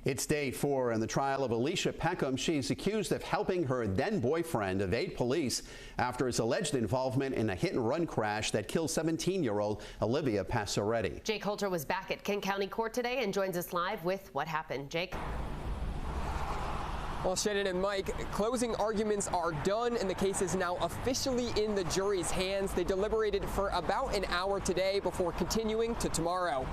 It's day 4 in the trial of Alicia Peckham. She's accused of helping her then boyfriend evade police after his alleged involvement in a hit-and-run crash that killed 17-year-old Olivia Passaretti. Jake Holter was back at Kent County Court today and joins us live with what happened. Jake. Well, Shannon and Mike, closing arguments are done and the case is now officially in the jury's hands. They deliberated for about an hour today before continuing to tomorrow.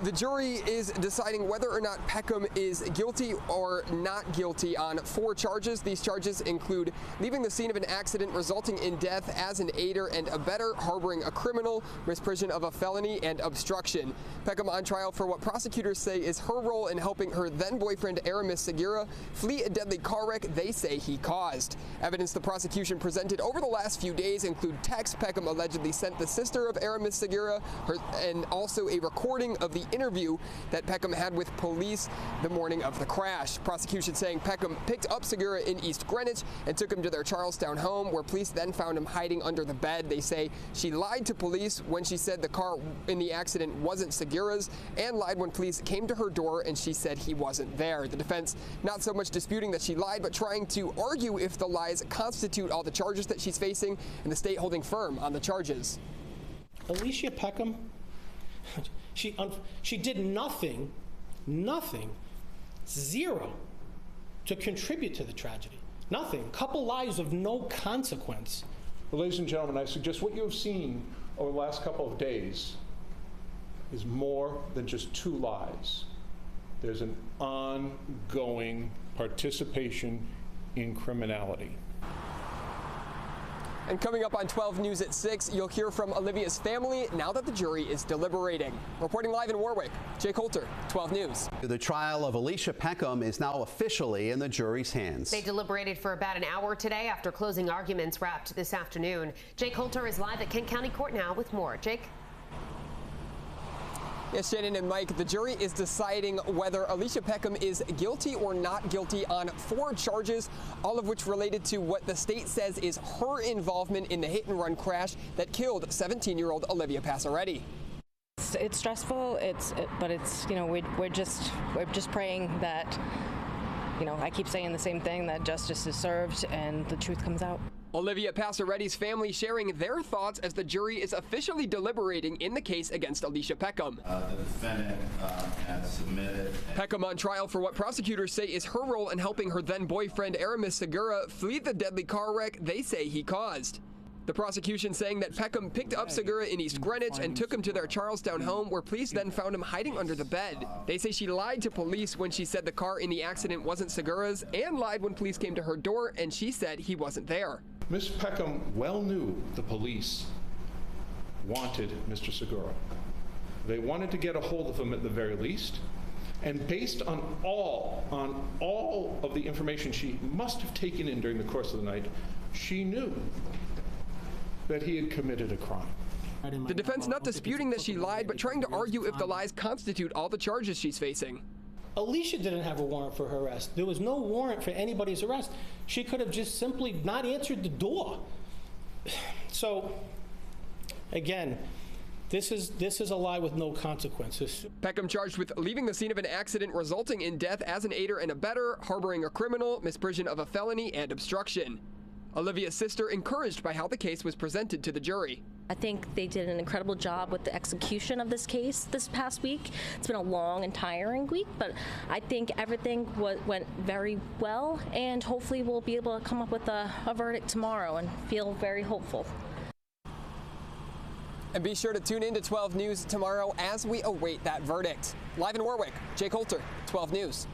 The jury is deciding whether or not Peckham is guilty or not guilty on 4 charges. These charges include leaving the scene of an accident resulting in death as an aider and abettor, harboring a criminal, misprision of a felony, and obstruction. Peckham on trial for what prosecutors say is her role in helping her then-boyfriend Aramis Segura flee a deadly car wreck they say he caused. Evidence the prosecution presented over the last few days include texts Peckham allegedly sent the sister of Aramis Segura, and also a recording of the interview that Peckham had with police the morning of the crash. Prosecution saying Peckham picked up Segura in East Greenwich and took him to their Charlestown home, where police then found him hiding under the bed. They say she lied to police when she said the car in the accident wasn't Segura's, and lied when police came to her door and she said he wasn't there. The defense not so much disputing that she lied, but trying to argue if the lies constitute all the charges that she's facing, and the state holding firm on the charges. Alicia Peckham, she did nothing, zero, to contribute to the tragedy. Nothing. Couple lies of no consequence. Well, ladies and gentlemen, I suggest what you have seen over the last couple of days is more than just 2 lies. There's an ongoing participation in criminality. And coming up on 12 News at 6, you'll hear from Olivia's family now that the jury is deliberating. Reporting live in Warwick, Jake Holter, 12 News. The trial of Alicia Peckham is now officially in the jury's hands. They deliberated for about an hour today after closing arguments wrapped this afternoon. Jake Holter is live at Kent County Court now with more. Jake? Yes, Shannon and Mike, the jury is deciding whether Alicia Peckham is guilty or not guilty on 4 charges, all of which related to what the state says is her involvement in the hit-and-run crash that killed 17-year-old Olivia Passaretti. It's stressful. But it's we're just praying that I keep saying the same thing, that justice is served and the truth comes out. Olivia Passaretti's family sharing their thoughts as the jury is officially deliberating in the case against Alicia Peckham. The defendant has submitted. Peckham on trial for what prosecutors say is her role in helping her then-boyfriend Aramis Segura flee the deadly car wreck they say he caused. The prosecution saying that Peckham picked up Segura in East Greenwich and took him to their Charlestown home, where police then found him hiding under the bed. They say she lied to police when she said the car in the accident wasn't Segura's, and lied when police came to her door and she said he wasn't there. Ms. Peckham well knew the police wanted Mr. Segura. They wanted to get a hold of him at the very least, and based on all of the information she must have taken in during the course of the night, she knew that he had committed a crime. The defense not disputing that she lied, but trying to argue if the lies constitute all the charges she's facing. Alicia didn't have a warrant for her arrest. There was no warrant for anybody's arrest. She could have just simply not answered the door. So, again, this is a lie with no consequences. Peckham charged with leaving the scene of an accident resulting in death as an aider and abettor, harboring a criminal, misprision of a felony, and obstruction. Olivia's sister encouraged by how the case was presented to the jury. I think they did an incredible job with the execution of this case this past week. It's been a long and tiring week, but I think everything went very well, and hopefully we'll be able to come up with a verdict tomorrow and feel very hopeful. And be sure to tune in to 12 News tomorrow as we await that verdict. Live in Warwick, Jake Holter, 12 News.